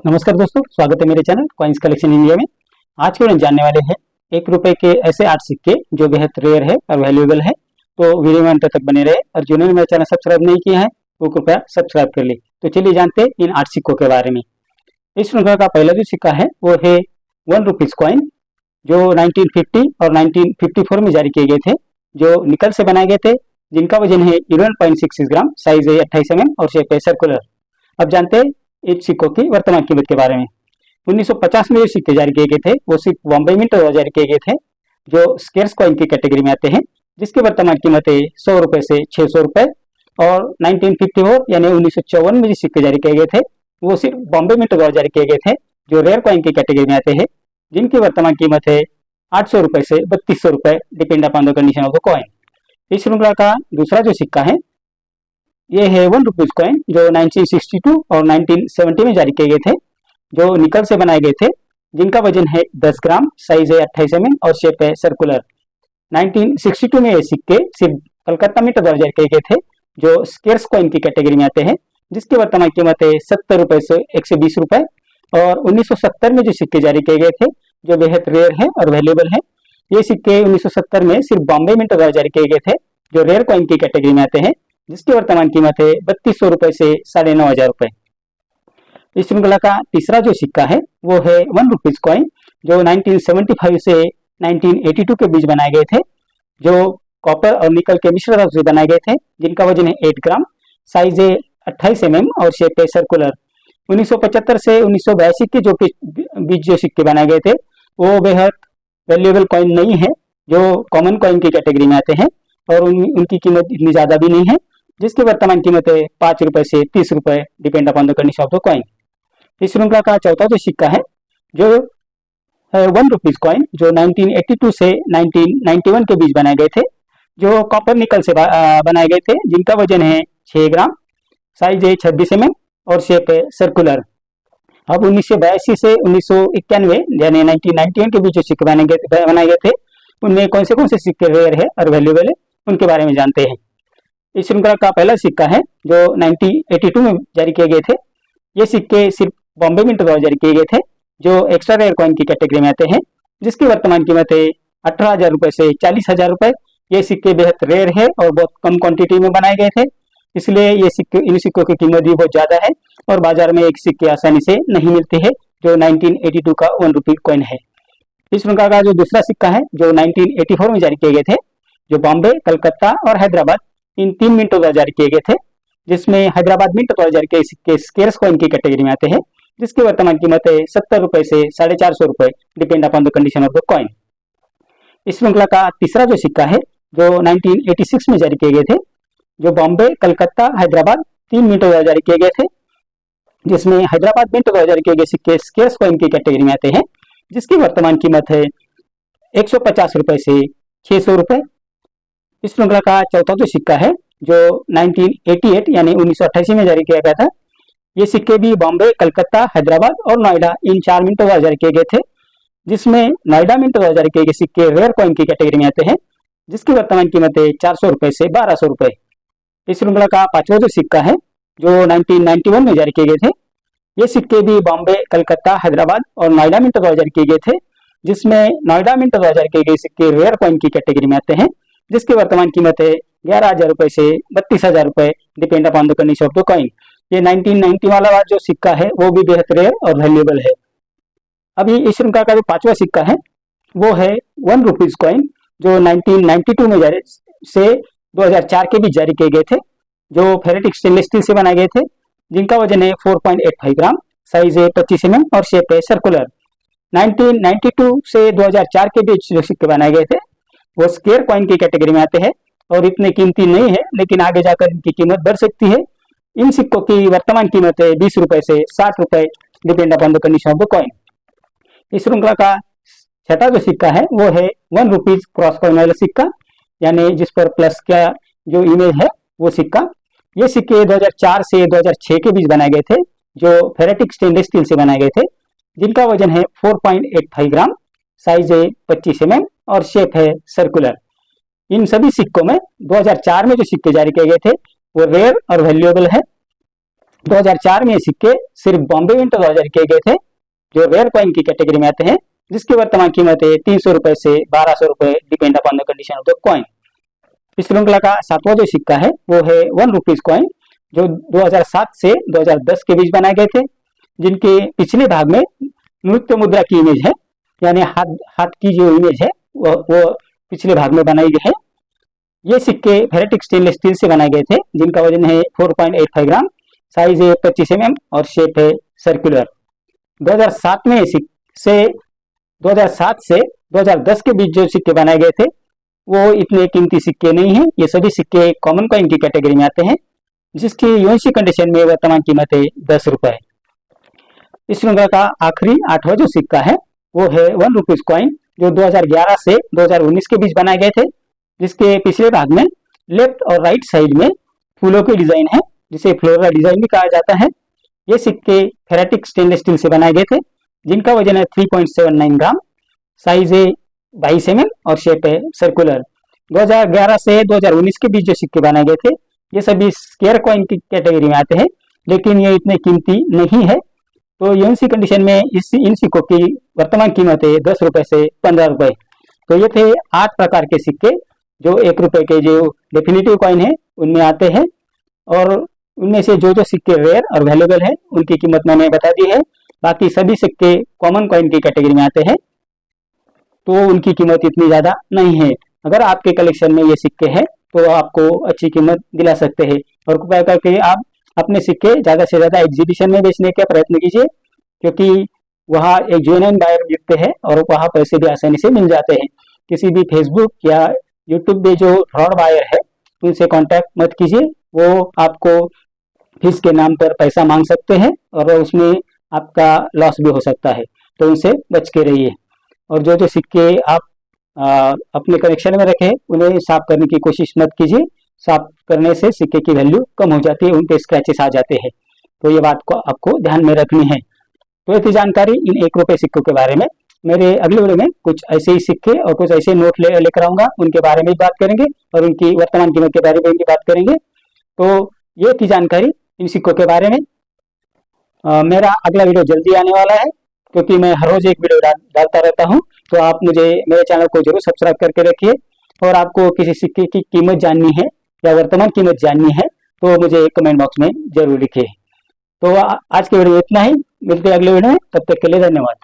नमस्कार दोस्तों, स्वागत है मेरे चैनल कॉइन्स कलेक्शन इंडिया में। आज के हम जानने वाले हैं ₹1 के ऐसे 8 सिक्के जो बेहद रेयर है और वैल्यूएबल है। तो वीडियो में अंत तक बने रहे और जिन्होंने मेरा चैनल सब्सक्राइब नहीं किया है वो कृपया सब्सक्राइब कर ले। तो चलिए जानते हैं इन 8 सिक्कों के बारे में। इस श्रृंखला का पहला जो सिक्का है वो है ₹1 कॉइन, जो 1950 और 1954 में जारी किए गए थे, जो निकल से बनाए गए थे, जिनका वजन है 11.66 ग्राम, साइज है 28 mm और शेप है सर्कुलर। अब जानते हैं इन सिक्कों की वर्तमान कीमत के बारे में। 1950 में जो सिक्के जारी किए गए थे वो सिर्फ बॉम्बे मिंट द्वारा जारी किए गए थे, जो स्केर्स कॉइन की कैटेगरी में आते हैं, जिसकी वर्तमान कीमत है ₹100 से ₹600। और 1954 यानी 1954 में जो सिक्के जारी किए गए थे वो सिर्फ बॉम्बे मिंट द्वारा जारी किए गए थे, जो रेयर कॉइन की कैटेगरी में आते हैं, जिनकी वर्तमान कीमत है ₹800 से ₹3200, depend upon the condition of the coin. इस श्रृंखला का दूसरा जो सिक्का है ये है ₹1 कॉइन, जो 1962 और 1970 में जारी किए गए थे, जो निकल से बनाए गए थे, जिनका वजन है 10 ग्राम, साइज है 28 mm और शेप है सर्कुलर। 1962 में ये सिक्के सिर्फ कलकत्ता मिंट द्वारा जारी किए गए थे, जो स्केर्स कॉइन की कैटेगरी में आते हैं, जिसकी वर्तमान कीमत है ₹70 से ₹120। और 1970 में जो सिक्के जारी किए गए थे, जो बेहद रेयर है और वैल्यूएबल है, ये सिक्के 1970 में सिर्फ बॉम्बे मिंट द्वारा जारी किए गए थे, जो रेयर कॉइन की कैटेगरी में आते हैं, जिसकी वर्तमान कीमत है ₹3200 से ₹9500। इस श्रृंखला का तीसरा जो सिक्का है वो है ₹1 कॉइन, जो 1975 से 1982 के बीच बनाए गए थे, जो कॉपर और निकल के मिश्र धातु से बनाए गए थे, जिनका वजन है 8 ग्राम, साइज है 28 mm और शेप है सर्कुलर। 1975 से 1982 के जो बीच जो सिक्के बनाए गए थे वो बेहद वैल्यूएबल कॉइन नहीं है, जो कॉमन कॉइन की कैटेगरी में आते हैं, और उनकी कीमत इतनी ज्यादा भी नहीं है, जिसकी वर्तमान कीमत है ₹5 से ₹30, depend upon the condition of the coin. इस श्रृंखला का चौथा जो सिक्का है जो है ₹1 कॉइन, जो 1982 से 1991 के बीच बनाए गए थे, जो कॉपर निकल से बनाए गए थे, जिनका वजन है 6 ग्राम, साइज है 26 mm और शेप है सर्कुलर। अब 1982 से 1991 यानी 1991 के बीच जो सिक्के बनाए गए थे, उनमें कौन से सिक्के रेयर है और वैल्यूएबल है, उनके बारे में जानते हैं। इस श्रृंखला का पहला सिक्का है जो 1982 में जारी किए गए थे। ये सिक्के सिर्फ बॉम्बे मिंट द्वारा जारी किए गए थे, जो एक्स्ट्रा रेयर कॉइन की कैटेगरी में आते हैं, जिसकी वर्तमान कीमत है ₹18,000 से ₹40,000। ये सिक्के बेहद रेयर है और बहुत कम क्वांटिटी में बनाए गए थे, इसलिए इन सिक्कों की कीमत भी बहुत ज्यादा है और बाजार में एक सिक्के आसानी से नहीं मिलते हैं, जो 1982 का ₹1 कॉइन है। इस श्रृंखला का जो दूसरा सिक्का है जो 1984 में जारी किए गए थे, जो बॉम्बे, कलकत्ता और हैदराबाद इन 3 मिंटों द्वारा जारी किए गए थे, जिसमें हैदराबाद मिंट द्वारा जारी किए सिक्के स्केर्स कॉइन की कैटेगरी में आते हैं, जिसकी वर्तमान कीमत है ₹70 से ₹450, depend upon the condition of the coin. इस श्रृंखला का तीसरा जो सिक्का है जो 1986 में जारी किए गए थे, जो बॉम्बे, कलकत्ता, हैदराबाद 3 मिंटों द्वारा जारी किए गए थे, जिसमें हैदराबाद मिंट द्वारा जारी किए गए सिक्के स्केर्स कॉइन की कैटेगरी में आते हैं, जिसकी वर्तमान कीमत है ₹150 से ₹600। इस श्रृंखला का चौथा जो सिक्का है जो 1988 यानी 1988 में जारी किया गया था, ये सिक्के भी बॉम्बे, कलकत्ता, हैदराबाद और नोएडा इन 4 मिंटों द्वारा जारी किए गए थे, जिसमें नोएडा मिंट द्वारा जारी किए गए सिक्के रेयर कॉइन की कैटेगरी में आते हैं, जिसकी वर्तमान कीमत है ₹400 से ₹1200। इस श्रृंखला का पांचवा जो सिक्का है जो 1991 में जारी किए गए थे, ये सिक्के भी बॉम्बे, कलकत्ता, हैदराबाद और नोएडा मिंट द्वारा जारी किए गए थे, जिसमें नोएडा मिंट द्वारा जारी किए गए सिक्के रेयर कॉइन की कैटेगरी में आते हैं, जिसकी वर्तमान कीमत है ₹11,000 से ₹32,000, depend upon the condition of the coin. ये 1990 वाला जो सिक्का है वो भी बेहद रेयर और वैल्यूएबल है। अभी इस श्रृंखला का जो पांचवा सिक्का है वो है ₹1 कॉइन, जो 1992 में जारी से 2004 के बीच जारी किए गए थे, जो फेरेटिक स्टेनलेस स्टील से बनाए गए थे, जिनका वजन है 4.85 ग्राम, साइज है 25 mm और शेप है सर्कुलर। 1992 से 2004 के बीच जो सिक्के बनाए गए थे वो स्केयर कॉइन की कैटेगरी में आते हैं और इतने कीमती नहीं है, लेकिन आगे जाकर इनकी कीमत बढ़ सकती है। इन सिक्कों की वर्तमान कीमत है ₹20 से ₹60, depend upon the condition of the coin. इस श्रृंखला का छठा जो सिक्का है वो है ₹1 क्रॉस कॉइन वाला सिक्का, यानी जिस पर प्लस का जो इमेज है वो सिक्का। ये सिक्के 2004 से 2006 के बीच बनाए गए थे, जो फेरेटिक स्टेनलेस स्टील से बनाए गए थे, जिनका वजन है 4.85 ग्राम, साइज है 25 mm और शेप है सर्कुलर। इन सभी सिक्कों में 2004 में जो सिक्के जारी किए गए थे वो रेयर और वैल्यूएबल है, 2004 में ये सिक्के सिर्फ बॉम्बे मिंट द्वारा जारी किए गए थे, जो रेयर कॉइन की कैटेगरी में आते हैं, जिसकी वर्तमान कीमत है 300 रुपए से 1200 रुपए, depend upon the condition of the coin. इस श्रृंखला का सातवां जो सिक्का है वो है 1 रुपीज कॉइन, जो 2007 से 2010 के बीच बनाए गए थे, जिनके पिछले भाग में नृत्य मुद्रा की इमेज है, यानी हाथ की जो इमेज है वो पिछले भाग में बनाई गई है। ये सिक्के फेरेटिक स्टेनलेस स्टील से बनाए गए थे, जिनका वजन है 4.85 ग्राम, साइज है 25 mm और शेप है सर्कुलर। 2007 से 2010 के बीच जो सिक्के बनाए गए थे वो इतने कीमती सिक्के नहीं हैं। ये सभी सिक्के कॉमन कॉइन की कैटेगरी में आते हैं, जिसकी यूएनसी कंडीशन में वर्तमान कीमत है 10 रुपए। इस श्रृंखला का आखिरी 8वां जो सिक्का है वो है 1 रुपीज कॉइन, जो 2011 से 2019 के बीच बनाए गए थे, जिसके पिछले भाग में लेफ्ट और राइट साइड में फूलों की डिजाइन है, जिसे फ्लोरल डिजाइन भी कहा जाता है। ये सिक्के फेरेटिक स्टेनलेस स्टील से बनाए गए थे, जिनका वजन है 3.79 ग्राम, साइज है 22 mm और शेप है सर्कुलर। 2011 से 2019 के बीच जो सिक्के बनाए गए थे ये सभी स्क्वायर कॉइन की कैटेगरी में आते हैं, लेकिन ये इतने कीमती नहीं है। तो यूएनसी कंडीशन में इन सिक्कों की वर्तमान कीमत है 10 रुपए से 15 रुपए। तो ये थे 8 प्रकार के सिक्के जो 1 रुपए के जो डेफिनेटिव कॉइन है उनमें आते हैं, और उनमें से जो सिक्के रेयर और वैल्यूएबल है उनकी कीमत मैंने बता दी है। बाकी सभी सिक्के कॉमन कॉइन की कैटेगरी में आते हैं, तो उनकी कीमत इतनी ज्यादा नहीं है। अगर आपके कलेक्शन में ये सिक्के हैं तो आपको अच्छी कीमत दिला सकते हैं, और कृपया करके आप अपने सिक्के ज्यादा से ज्यादा एग्जीबिशन में बेचने का प्रयत्न कीजिए, क्योंकि वहाँ एक जेन्युइन बायर बिकते हैं और वहाँ पैसे भी आसानी से मिल जाते हैं। किसी भी फेसबुक या यूट्यूब पे जो फ्रॉड बायर है उनसे कांटेक्ट मत कीजिए, वो आपको फीस के नाम पर पैसा मांग सकते हैं और उसमें आपका लॉस भी हो सकता है, तो उनसे बच के रहिए। और जो सिक्के आप अपने कलेक्शन में रखें उन्हें साफ करने की कोशिश मत कीजिए, साफ करने से सिक्के की वैल्यू कम हो जाती है, उन पे स्क्रैचेस आ जाते हैं, तो ये बात को आपको ध्यान में रखनी है। तो ये थी जानकारी इन 1 रुपए सिक्कों के बारे में। मेरे अगले वीडियो में कुछ ऐसे ही सिक्के और कुछ ऐसे नोट लेकर आऊंगा, उनके बारे में भी बात करेंगे और उनकी वर्तमान कीमत के बारे में भी बात करेंगे। तो ये थी जानकारी इन सिक्कों के बारे में। मेरा अगला वीडियो जल्दी आने वाला है, क्योंकि मैं हर रोज एक वीडियो डालता रहता हूँ, तो आप मुझे मेरे चैनल को जरूर सब्सक्राइब करके रखिए। और आपको किसी सिक्के की कीमत जाननी है या वर्तमान कीमत जाननी है तो मुझे कमेंट बॉक्स में जरूर लिखिए। तो आज के वीडियो में इतना ही, मिलते हैं अगले वीडियो में, तब तक के लिए धन्यवाद।